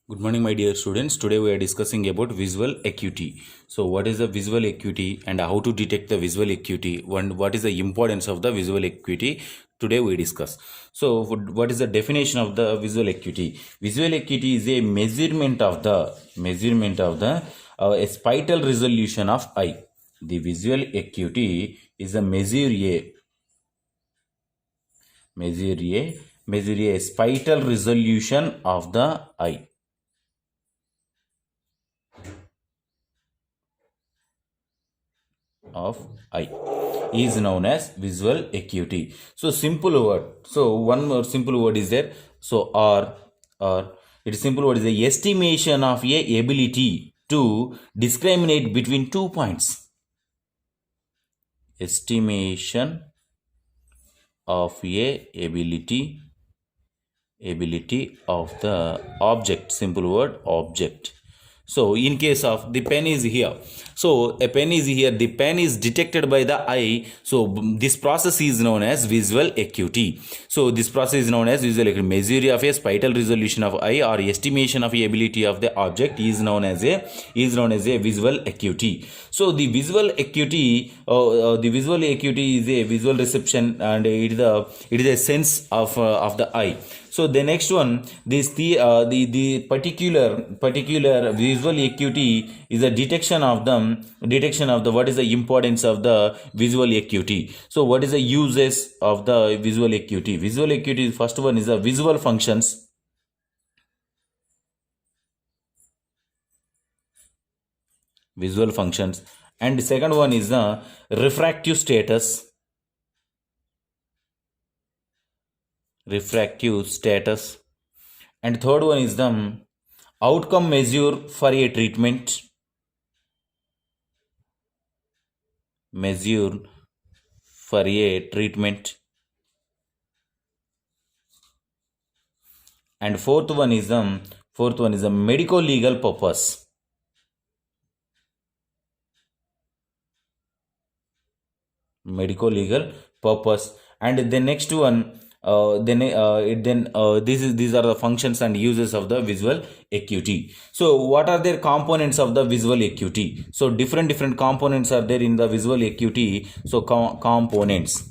Good morning, my dear students. Today we are discussing about visual acuity. So, what is the visual acuity and how to detect the visual acuity? What is the importance of the visual acuity? Today we discuss. So, what is the definition of the visual acuity? Visual acuity is a measurement of the a spatial resolution of eye. The visual acuity is a measure a spatial resolution of the eye. Of eye is known as visual acuity. So simple word. So one more simple word is there. So or it is simple word is the estimation of a ability to discriminate between 2 points. Estimation of a ability of the object. Simple word object. So in case of the pen is here, so a pen is here, the pen is detected by the eye. So this process is known as visual acuity. So this process is known as visual acuity. Measure of a spatial resolution of eye or estimation of the ability of the object is known as a visual acuity. So the visual acuity is a visual reception, and it is a sense of the eye. So the next one, the particular visual acuity is a detection of the what is the importance of the visual acuity. So what is the uses of the visual acuity? Visual acuity, first one is the visual functions. Visual functions, and the second one is the refractive status. And third one is the outcome measure for a treatment. And fourth one is the medico legal purpose. And the next one, these are the functions and uses of the visual acuity. So what are their components of the visual acuity? So different components are there in the visual acuity. So components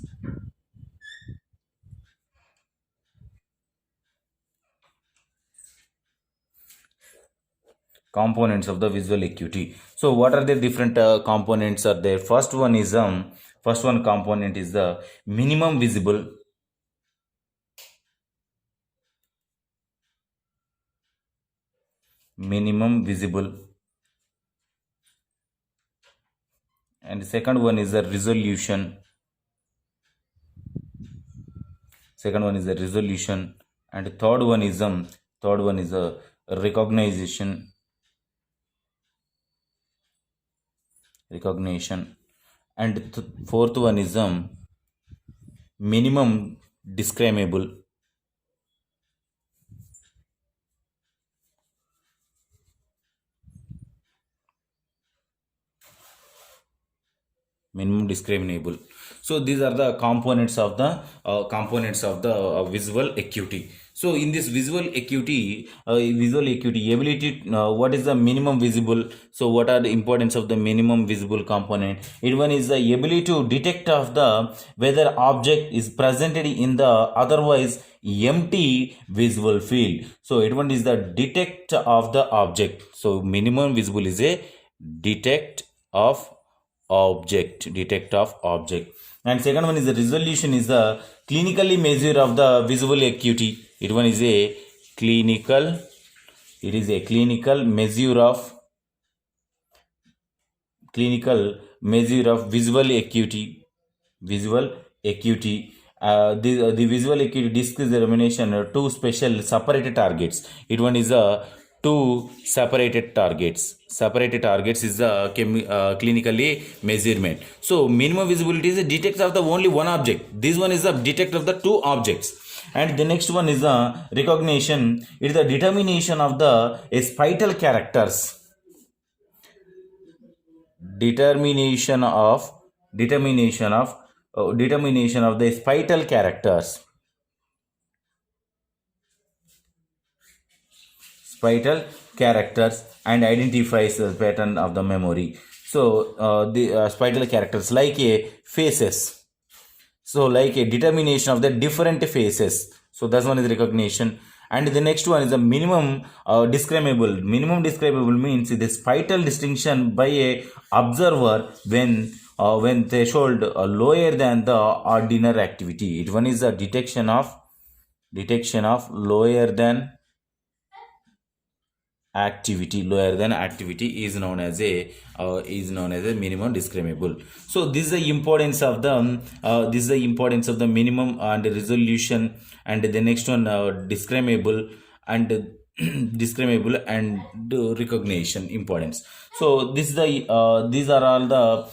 of the visual acuity. So what are the different components are there? First one component is the minimum visible. And the second one is the resolution. And the third one is a recognition. And fourth one is minimum describable. So these are the components of the visual acuity. So in this visual acuity ability, what is the minimum visible? So what are the importance of the minimum visible component? It one is the ability to detect of the whether object is presented in the otherwise empty visual field. So it one is the detect of the object. So minimum visible is a detect of object. And second one is the resolution is the clinically measure of the visual acuity. It one is a clinical measure of visual acuity. The visual acuity discrimination two special separated targets. It one is a two separated targets. Is the clinically measurement. So minimum visibility is a detect of the only one object. This one is a detect of the two objects. And the next one is the recognition. It is the determination of the spatial characters. Determination of the spatial characters. spital characters and identifies the pattern of the memory. So the spital characters like a faces, so like a determination of the different faces. So that's one is recognition. And the next one is the minimum describable. Minimum describable means the spital distinction by a observer when threshold lower than the ordinary activity. It one is the detection of lower than activity is known as a minimum describable. So this is the importance of the minimum and resolution. And the next one describable and describable and recognition importance. So this is these are all the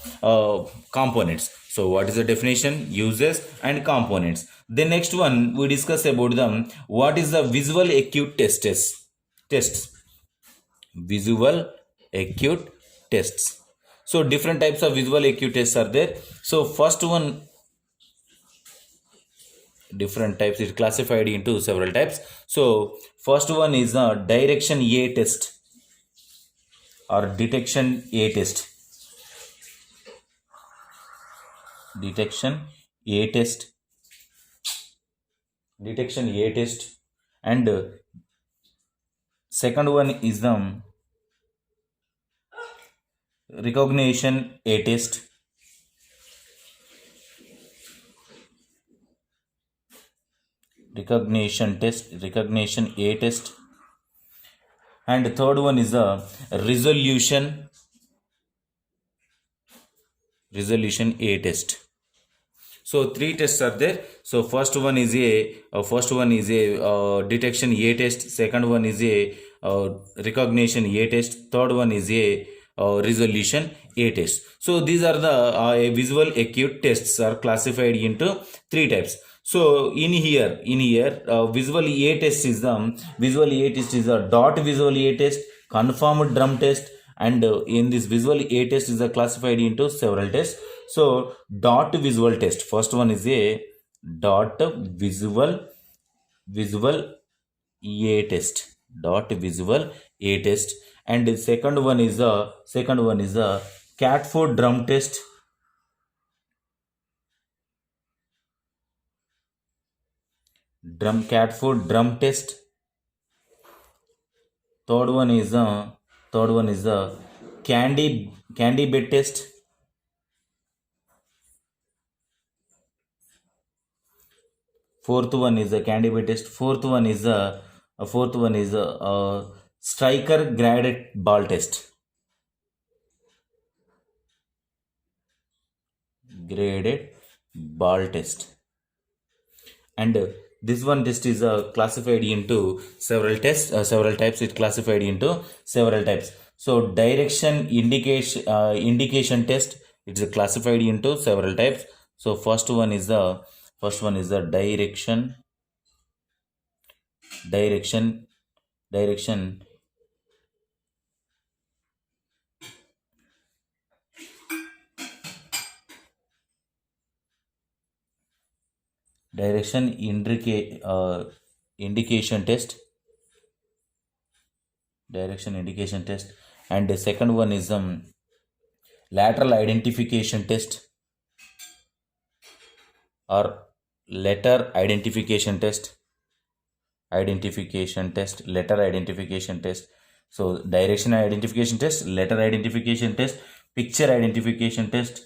components. So what is the definition, uses and components. The next one we discuss about them, what is the visual acute tests. Visual acute tests. So different types of visual acute tests are there. So first one, different types, is classified into several types. So first one is a direction A test or detection A test. Detection A test. Detection A test. And second one is the recognition A test. Recognition A test. And third one is a resolution A test. So three tests are there. So first one is a detection A test. Second one is a recognition A test. Third one is a resolution A test. So these are the visual acute tests are classified into three types. So in here, visual A test is a dot visual A test, confirmed drum test, and in this visual A test is classified into several tests. So dot visual test, first one is a dot visual A test, and the second one is a cat foot drum test. Cat foot drum test. Third one is a candy bed test. Fourth one is a candy bed test. Fourth one is a striker graded ball test. And this one test is classified into several types. It classified into several types. So direction indication test, it's classified into several types. So first one is the direction indication test. And the second one is lateral identification test or letter identification test. Letter identification test. So direction identification test, letter identification test, picture identification test.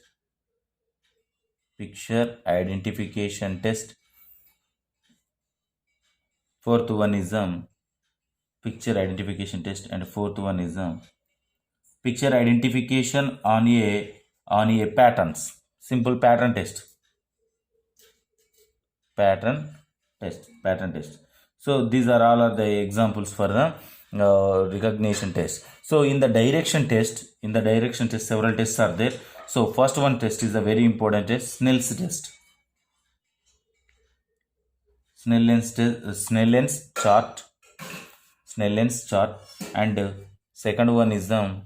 Fourth one is picture identification test, and fourth one is picture identification on a patterns, simple pattern test. So these are all are the examples for the recognition test. So in the direction test, several tests are there. So first one test is a very important test, Snell's test. Snellen's chart. And second one is the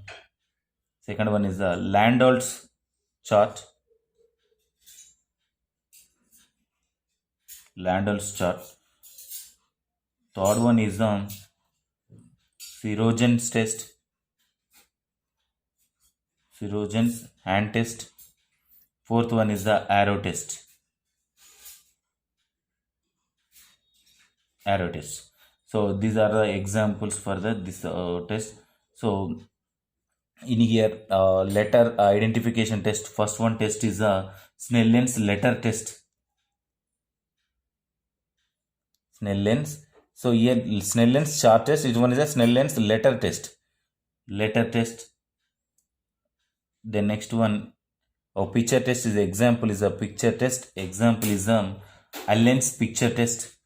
Landolt chart. Third one is Sirogen's test, Sirogen's hand test. Fourth one is the arrow test. Arrow test. So these are the examples for the this test. So in here, letter identification test. First one test is a Snellen's letter test. Snellen's. So here Snellen's chart test. This one is a Snellen's letter test. Letter test. The next one, picture test is example is a picture test. Example is Allen's picture test.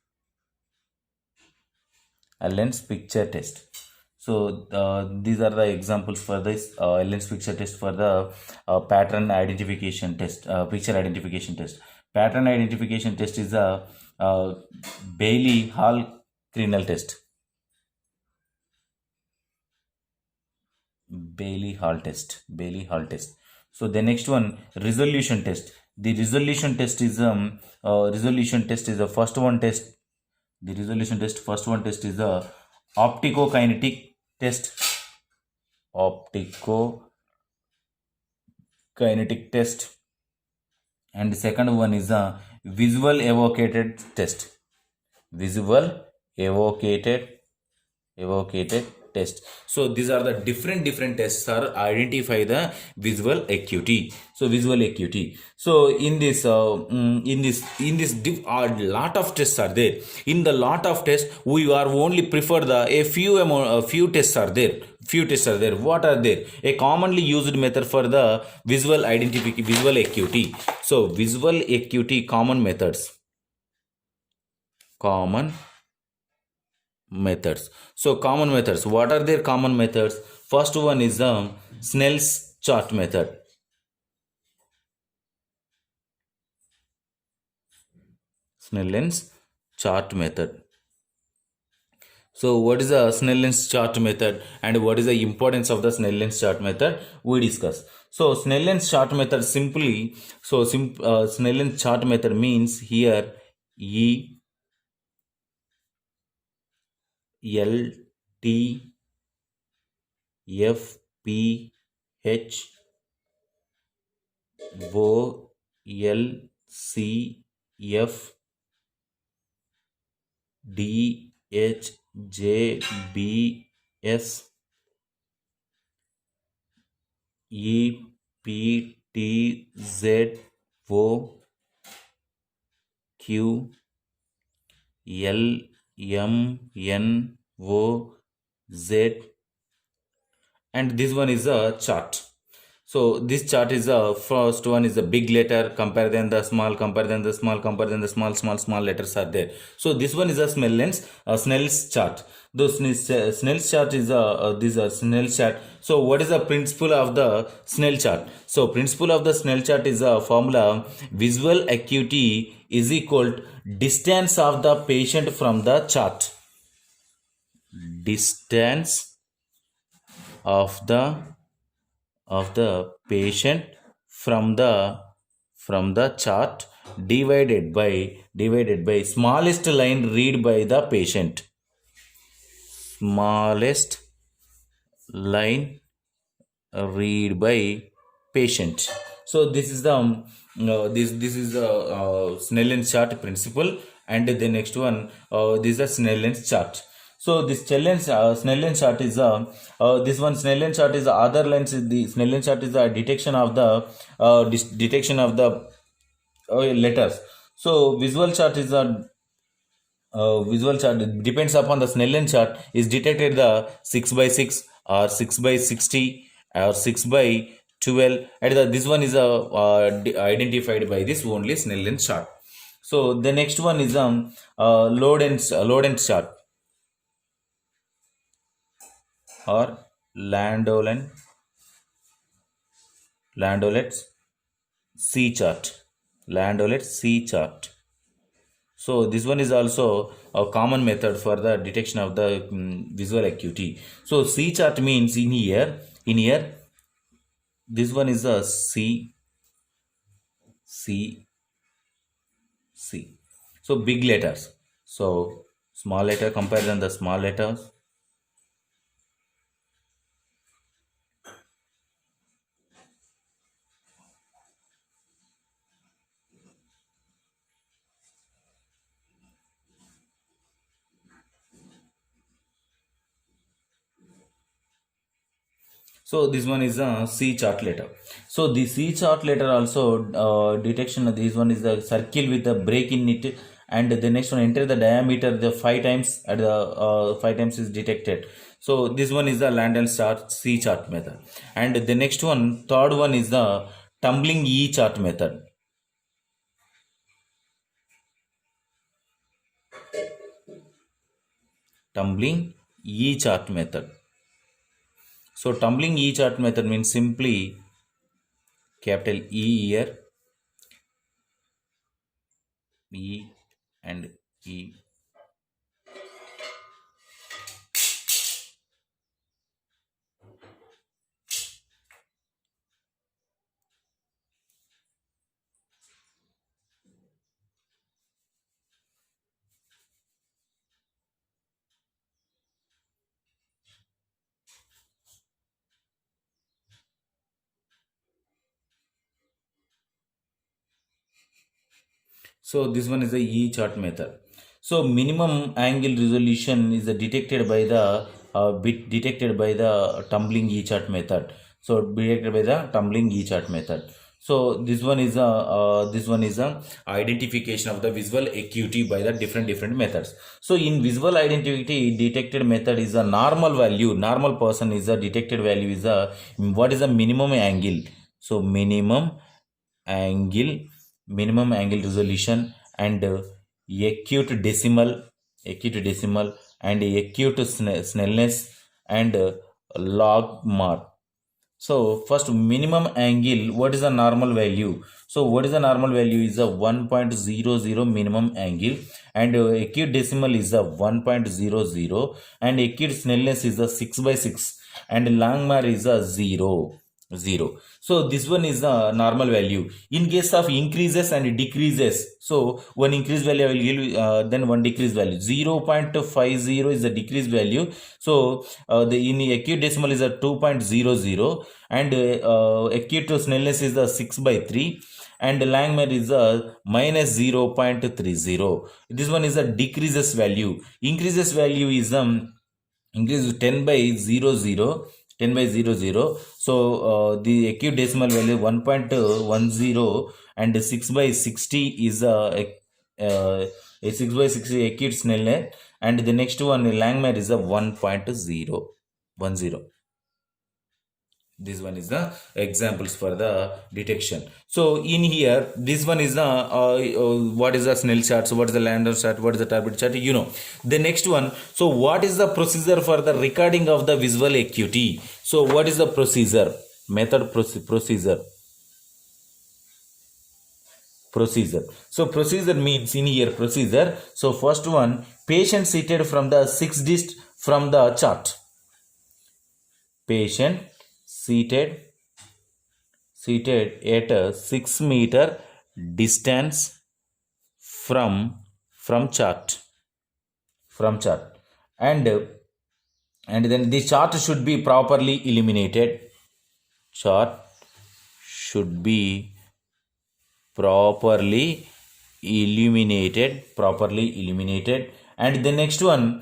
Allen's picture test. So these are the examples for this Allen's picture test for the pattern identification test, picture identification test. Pattern identification test is a Bailey Hall Crinal test. Bailey Hall test. Bailey Hall test. So the next one, resolution test. The resolution test is the first one test. The resolution test, first one test is the opticokinetic test. Opticokinetic test. And the second one is the visual evocated test. Visual evocated test. So these are the different tests are identify the visual acuity. So visual acuity. So in this lot of tests are there. In the lot of tests, we are only prefer the a few tests are there. Few tests are there. What are there? A commonly used method for the visual acuity. So visual acuity common methods. Common methods. So common methods. What are their common methods? First one is the Snell's chart method. Snellen's chart method. So what is the Snellen's chart method and what is the importance of the Snellen's chart method? We discuss. So Snellen's chart method simply, Snellen's chart method means here E L T F P H O L C F D H J B S E P T Z O Q L M N O Z, and this one is a chart. So this chart is the first one is the big letter, compare then the small, compare then the small, compare then the small letters are there. So this one is a Snell's chart. Those Snell's chart is this Snell's chart. So what is the principle of the Snell chart? So principle of the Snell chart is a formula: visual acuity is equal to distance of the patient from the chart. Distance of the patient from the chart divided by smallest line read by the patient. Smallest line read by patient. So this is the this is the Snellen's chart principle, and the next one this is the Snellen's chart. So this Snellen chart is this one Snellen chart is the other lens. The Snellen chart is the detection of the letters. So visual chart is a visual chart depends upon the Snellen chart is detected the 6 by 6 or 6 by 60 or 6 by 12, and this one is identified by this only Snellen chart. So the next one is Lorenz chart or Landaulet's C chart. Landaulet's C chart. So this one is also a common method for the detection of the visual acuity. So C chart means in here this one is a C. So big letters. So small letter compare than the small letters. So this one is a C chart letter. So the C chart letter also detection. This one is the circle with the break in it, and the next one enter the diameter the 5 times at the 5 times is detected. So this one is the land and chart C chart method, and the next one third one is the tumbling E chart method. Tumbling E chart method. So tumbling E chart method means simply capital E here, E and E. So this one is the E chart method. So minimum angle resolution is detected by the detected by the tumbling E chart method. So detected by the tumbling E chart method. So this one is a identification of the visual acuity by the different methods. So in visual identity detected method is a normal value. Normal person is a detected value is a what is the minimum angle. So angle minimum angle resolution and acute decimal and acute snellness and log mark. So first minimum angle, what is the normal value? So what is the normal value is a 1.00 minimum angle, and acute decimal is a 1.00, and acute snellness is a 6 by 6, and Langmuir is a 0. So this one is the normal value. In case of increases and decreases, so one increased value I will give then one decreased value. 0.50 is the decreased value. So the in acute decimal is a 2.00, and acute snellness is the 6 by 3, and Langmuir is a minus 0.30. This one is a decreases value. Increases value is increase 10 by 00. 10 by 00. So the acute decimal value 1.10, and 6 by 60 is a 6 by 60 acute snellness, and the next one Langmuir is a 1.010. This one is the examples for the detection. So in here, this one is the what is the Snell chart, so what is the Landau chart, what is the Tarbert chart, you know. The next one, so what is the procedure for the recording of the visual acuity? So what is the procedure? Procedure. So procedure means in here procedure. So first one, patient seated from the 6 dist from the chart. Patient seated at a 6 meter distance from chart, and then the chart should be properly illuminated. Chart should be properly illuminated, and the next one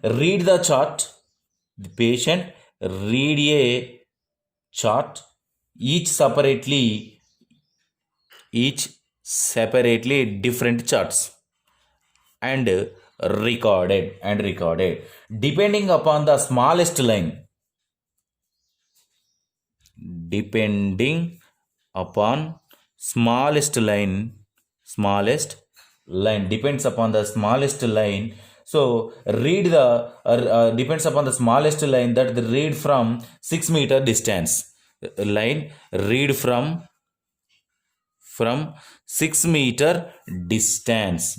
read the chart. The patient read a chart, each separately different charts, and recorded depending upon the smallest line. Depending upon smallest line depends upon the smallest line. So read the depends upon the smallest line, that the read from 6 meter distance. Line read from 6 meter distance.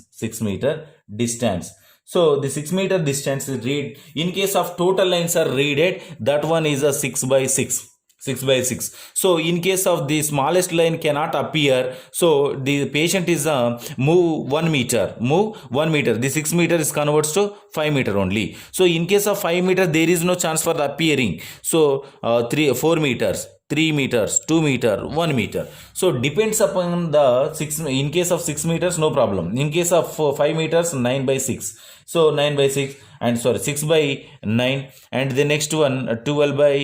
So the 6 meter distance is read. In case of total lines are readed, that one is a 6 by 6. So in case of the smallest line cannot appear, so the patient is move 1 meter. The 6 meter is converts to 5 meter only. So in case of 5 meter, there is no chance for the appearing. So 4 meters. 3 meters, 2 meter, 1 meter. So depends upon the 6. In case of 6 meters, no problem. In case of 5 meters, 9 by 6. So 9 by 6 and sorry 6 by 9, and the next one 12 by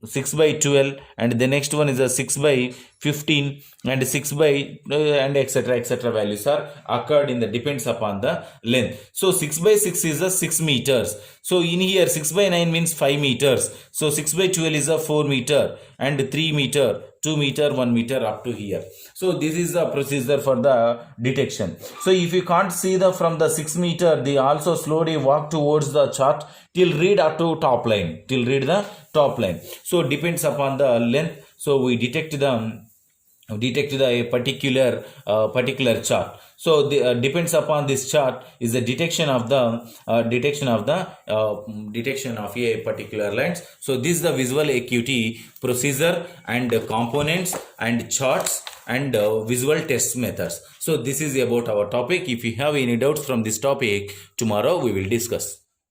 6 by 12, and the next one is a 6 by 15, and 6 by and etc values are occurred in the depends upon the length. So 6 by 6 is a 6 meters. So in here 6 by 9 means 5 meters. So 6 by 12 is a 4 meter, and 3 meter, 2 meter, 1 meter up to here. So this is the procedure for the detection. So if you can't see the from the 6 meter, they also slowly walk towards the chart till read up to top line, till read the top line. So depends upon the length. So we detect a particular chart. So the depends upon this chart is the detection of a particular lens. So this is the visual acuity procedure and components and charts and visual test methods. So this is about our topic. If you have any doubts from this topic, tomorrow we will discuss.